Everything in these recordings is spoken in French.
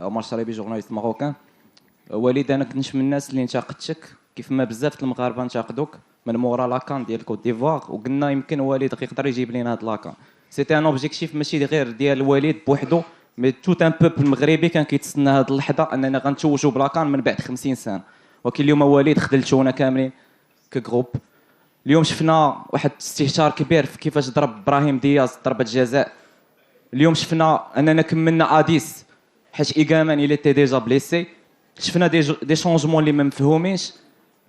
عمر الشريبي جورناليست ماروكان. وليد انا كنت من الناس اللي انتقدتك كيف ما بزاف المغاربه انتقدوك من مورا لاكان ديال كوت ديفوار، وقلنا يمكن وليد يقدر يجيب لنا هذا لاكان. سيتي ان اوبجيكتيف ماشي غير ديال الوليد بوحدو، مي توت ان بوبل المغربي كان كيتسنى هذه اللحظه اننا غنتوجوا بلاكان من بعد 50 سنه. ولكن اليوم وليد خذلتونا كاملين كجروب. اليوم شفنا واحد استهتار كبير في كيفاش ضرب ابراهيم دياز ضربه جزاء. اليوم شفنا اننا كملنا اديس حيت ايغامان الى تي ديجا بليسي. شفنا دي شونجمون اللي ما مفهومينش.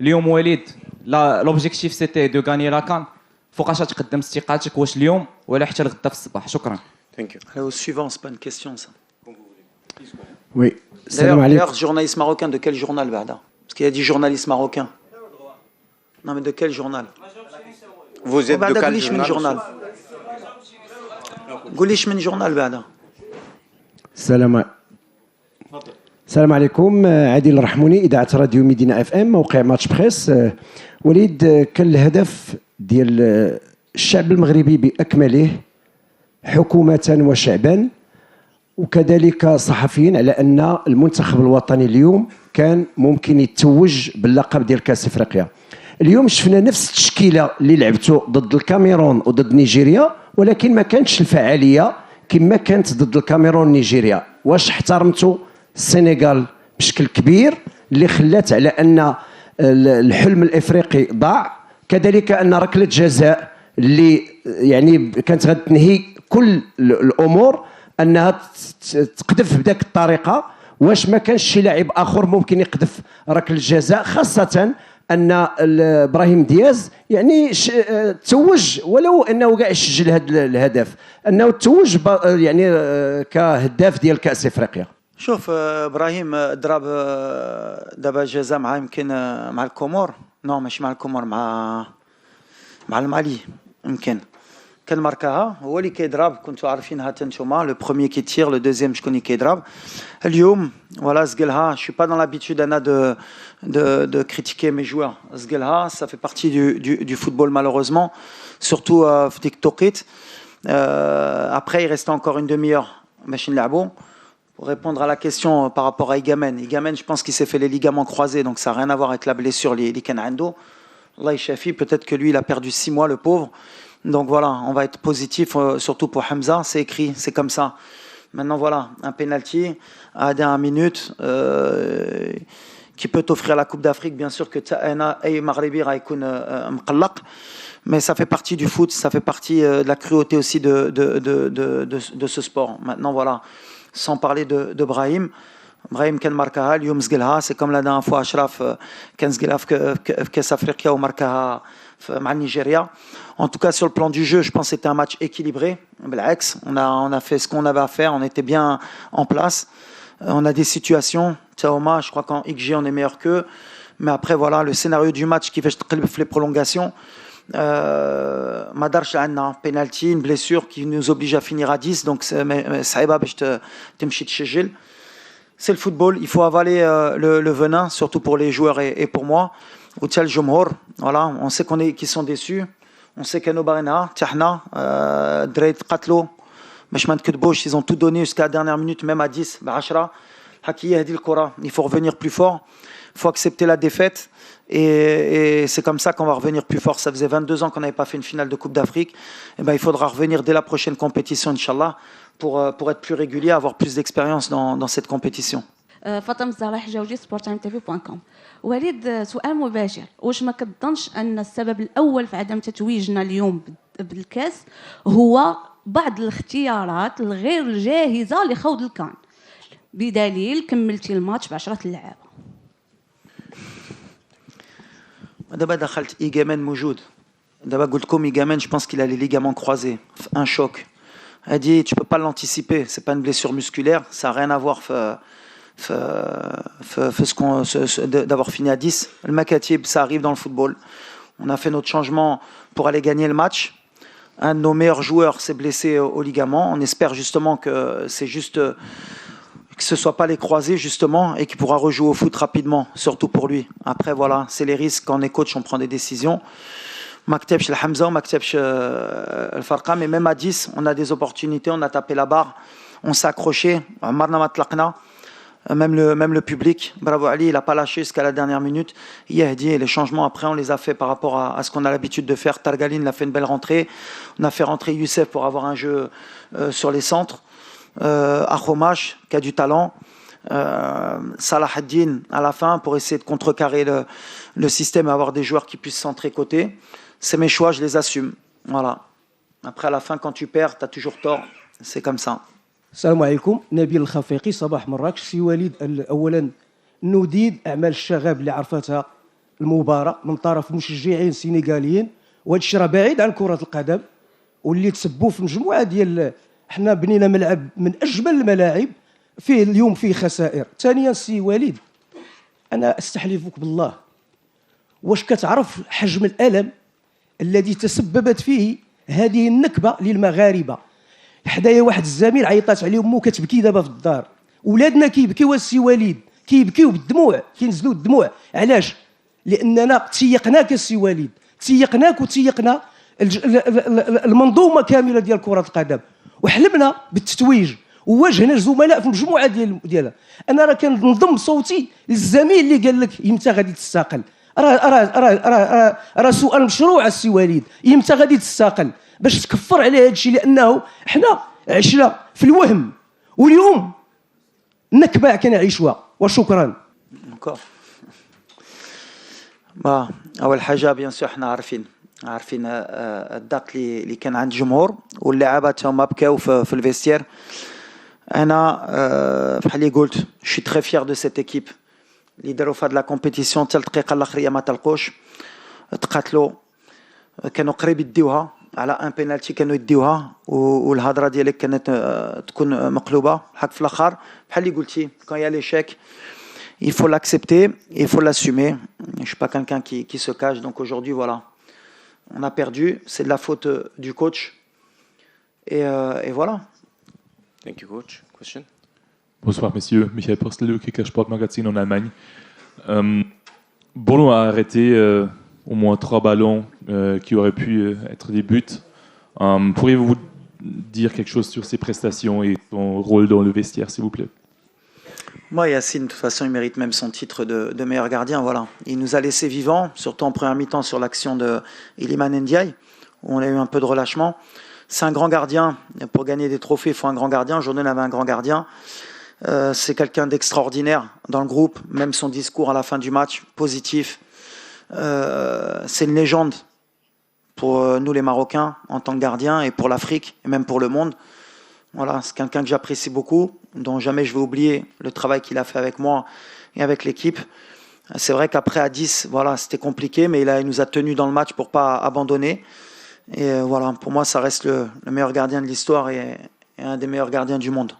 اليوم وليد لا لوبجيكتيف سيتي دو غاني لاكان. فوقاش تقدم استقالتك، واش اليوم ولا حتى الغدا في الصباح؟ شكرا. Thank you. Allez, au suivant, c'est pas une question ça. Oui. Salam alaikum. D'ailleurs, journaliste marocain, de quel journal, Bada? Parce qu'il a dit journaliste marocain. Non, mais de quel journal? Vous êtes de quel journal? قوليش من journal, Bada. السلام عليكم. عادل الرحموني، اذاعه راديو مدينه اف ام، موقع ماتش بريس. وليد، كان الهدف ديال الشعب المغربي باكمله حكومه وشعبا وكذلك صحفيين على ان المنتخب الوطني اليوم كان ممكن يتوج باللقب ديال كاس افريقيا. اليوم شفنا نفس التشكيله اللي لعبته ضد الكاميرون وضد نيجيريا، ولكن ما كانتش الفعاليه كما كانت ضد الكاميرون ونيجيريا. واش احترمتوا السنغال بشكل كبير اللي خلات على ان الحلم الافريقي ضاع؟ كذلك ان ركله جزاء اللي يعني كانت غتنهي كل الامور انها تقذف بذاك الطريقه. واش ما كانش شي لاعب اخر ممكن يقذف ركله الجزاء، خاصه ان ابراهيم دياز يعني توج ولو انه كاع سجل هذا الهدف، انه توج يعني كهداف ديال كاس افريقيا. شوف ابراهيم ضرب دابا جزاء مع يمكن مع الكومور، نو ماشي مع الكومور، مع المالي يمكن كان ماركاها، هو اللي كيضرب. كنتوا عارفينها حتى نتوما، لو بروميير كي تير، لو دوزيام شكون اللي كيضرب. اليوم فوالا زقلها. Je suis pas dans l'habitude Anna de critiquer mes joueurs. زقلها ça fait partie du football malheureusement, surtout في ديك التوقيت. Après il reste encore une demi-heure باش نلعبوا. Pour répondre à la question par rapport à Igamen, je pense qu'il s'est fait les ligaments croisés, donc ça n'a rien à voir avec la blessure, les Kanando. Allah Shafi, peut-être que lui, il a perdu 6 mois, le pauvre. Donc voilà, on va être positif, surtout pour Hamza, c'est écrit, c'est comme ça. Maintenant voilà, un penalty à la dernière minute qui peut t'offrir la Coupe d'Afrique. Bien sûr que Ta'ana et Maghribi Raïkoun Mqallaq, mais ça fait partie du foot, ça fait partie de la cruauté aussi de ce sport. Maintenant voilà. Sans parler de Brahim كان ماركاها اليوم زقلها. c'est comme la dernière fois أشرف كان زقلها في كأس أفريقيا وماركاها مع نيجيريا. En tout cas sur le plan du jeu, je pense que c'était un match équilibré. بالعكس, on a fait ce qu'on avait à faire, on était bien en place. On a des situations, Taoma, je crois qu'en XG on est meilleur qu'eux, mais après voilà le scénario du match qui fait les prolongations. ما عندنا penalty, une blessure qui nous oblige à finir à 10, donc صعيبة باش تمشي تسجل. C'est le football, il faut avaler le venin, surtout pour les joueurs et pour moi. وتا الجمهور, voilà, on sait qu'ils sont déçus, on sait كانوا باغينها حتى حنا الدراري تقاتلوا باش ما نكذبوش, ils ont tout donné jusqu'à la dernière minute, même à 10 ب10. هكا هذه الكرة, il faut revenir plus fort, il faut accepter la défaite. Et c'est comme ça qu'on va revenir plus fort. Ça faisait 22 ans qu'on n'avait pas fait une finale de Coupe d'Afrique. Et ben, il faudra revenir dès la prochaine compétition, Inch'Allah, pour être plus régulier, avoir plus d'expérience dans cette compétition. فاطمه الزهراء حجاوجي sportimetv.com. وليد, سؤال مباشر. واش ما كتظنش ان السبب الاول في عدم تتويجنا اليوم بالكاس هو بعض الاختيارات الغير جاهزه لخوض الكان، بدليل كملتي الماتش ب10 لعابه؟ دابا دخلت إيغامان موجود. دابا قلت لكم إيغامان, je pense qu'il a les ligaments croisés, un choc. Elle dit tu peux pas l'anticiper, c'est pas une blessure musculaire, ça a rien à voir d'avoir fini à 10. Le Makatib, ça arrive dans le football. On a fait notre changement pour aller gagner le match. Un de nos meilleurs joueurs s'est blessé au ligament. On espère justement que c'est juste que ce soit pas les croisés justement et qu'il pourra rejouer au foot rapidement, surtout pour lui. Après voilà, c'est les risques, quand on est coach, on prend des décisions. Maktebch le Hamza, Maktebch le Farqa, mais même à 10, on a des opportunités, on a tapé la barre, on s'est accroché, Marna Matlaqna. même le public. Bravo Ali, il n'a pas lâché jusqu'à la dernière minute. Yahdi, et les changements après, on les a fait par rapport à ce qu'on a l'habitude de faire. Targaline a fait une belle rentrée. On a fait rentrer Youssef pour avoir un jeu sur les centres. Akhomash, qui a du talent. Salah ad-Din à la fin pour essayer de contrecarrer le système et avoir des joueurs qui puissent centrer côté. C'est mes choix, je les assume. Voilà. Après, à la fin, quand tu perds, tu as toujours tort. C'est comme ça. السلام عليكم. نبيل الخفيقي، صباح مراكش. سي وليد، اولا نديد اعمال الشغب اللي عرفتها المباراه من طرف مشجعين سينيغاليين، وهذا الشيء راه بعيد عن كره القدم، واللي تسبوا في مجموعه ديال حنا بنينا ملعب من اجمل الملاعب، فيه اليوم فيه خسائر. ثانيا سي وليد، انا استحلفك بالله، واش كتعرف حجم الالم الذي تسببت فيه هذه النكبه للمغاربه؟ حدايا واحد الزميل عيطات عليه امه كتبكي دابا في الدار، ولادنا كيبكيو السي وليد، كيبكيو بالدموع، كينزلوا الدموع. علاش؟ لاننا تيقناك السي وليد، تيقناك وتيقنا المنظومه كامله ديال كره القدم، وحلمنا بالتتويج وواجهنا الزملاء في مجموعه ديالها. انا راه كنضم صوتي للزميل اللي قال لك امتى غادي تستقل. راه سؤال مشروع السي وليد، امتى غادي تستقل باش تكفر على هذا الشيء، لانه حنا عشنا في الوهم واليوم النكبه كنعيشوها. وشكرا. اول حاجه بيان سور حنا عارفين الضغط اللي كان عند الجمهور واللاعبات هما بكاو في الفيستير. انا بحال اللي قلت شي تري فيير دو سيت ايكيب اللي داروا في هاد لا كومبيتيسيون حتى الدقيقه الاخريه ما تلقوش، تقاتلوا، كانوا قريب يديوها على ان بينالتي، كانوا يديوها والهضره ديالك كانت تكون مقلوبه. حق في الاخر بحال اللي قلتي كون يا ليشيك il faut l'accepter, il faut l'assumer. Je suis pas quelqu'un qui se cache, donc aujourd'hui voilà, on a perdu, c'est de la faute du coach et voilà. Thank you, coach. Question? Bonsoir messieurs, Michael Postel, Kicker Sport Magazine en Allemagne. Bordeaux a arrêté au moins 3 ballons qui auraient pu être des buts. Pourriez-vous dire quelque chose sur ses prestations et son rôle dans le vestiaire, s'il vous plaît? Moi, Yacine, de toute façon, il mérite même son titre de meilleur gardien. Voilà. Il nous a laissé vivants, surtout en première mi-temps sur l'action de Iliman Ndiaye, où on a eu un peu de relâchement. C'est un grand gardien. Pour gagner des trophées, il faut un grand gardien. Aujourd'hui, on avait un grand gardien. C'est quelqu'un d'extraordinaire dans le groupe. Même son discours à la fin du match, positif. C'est une légende pour nous les Marocains en tant que gardien et pour l'Afrique et même pour le monde. Voilà, c'est quelqu'un que j'apprécie beaucoup, dont jamais je vais oublier le travail qu'il a fait avec moi et avec l'équipe. C'est vrai qu'après à 10, voilà, c'était compliqué, mais il nous a tenus dans le match pour pas abandonner. Et voilà, pour moi, ça reste le meilleur gardien de l'histoire et un des meilleurs gardiens du monde.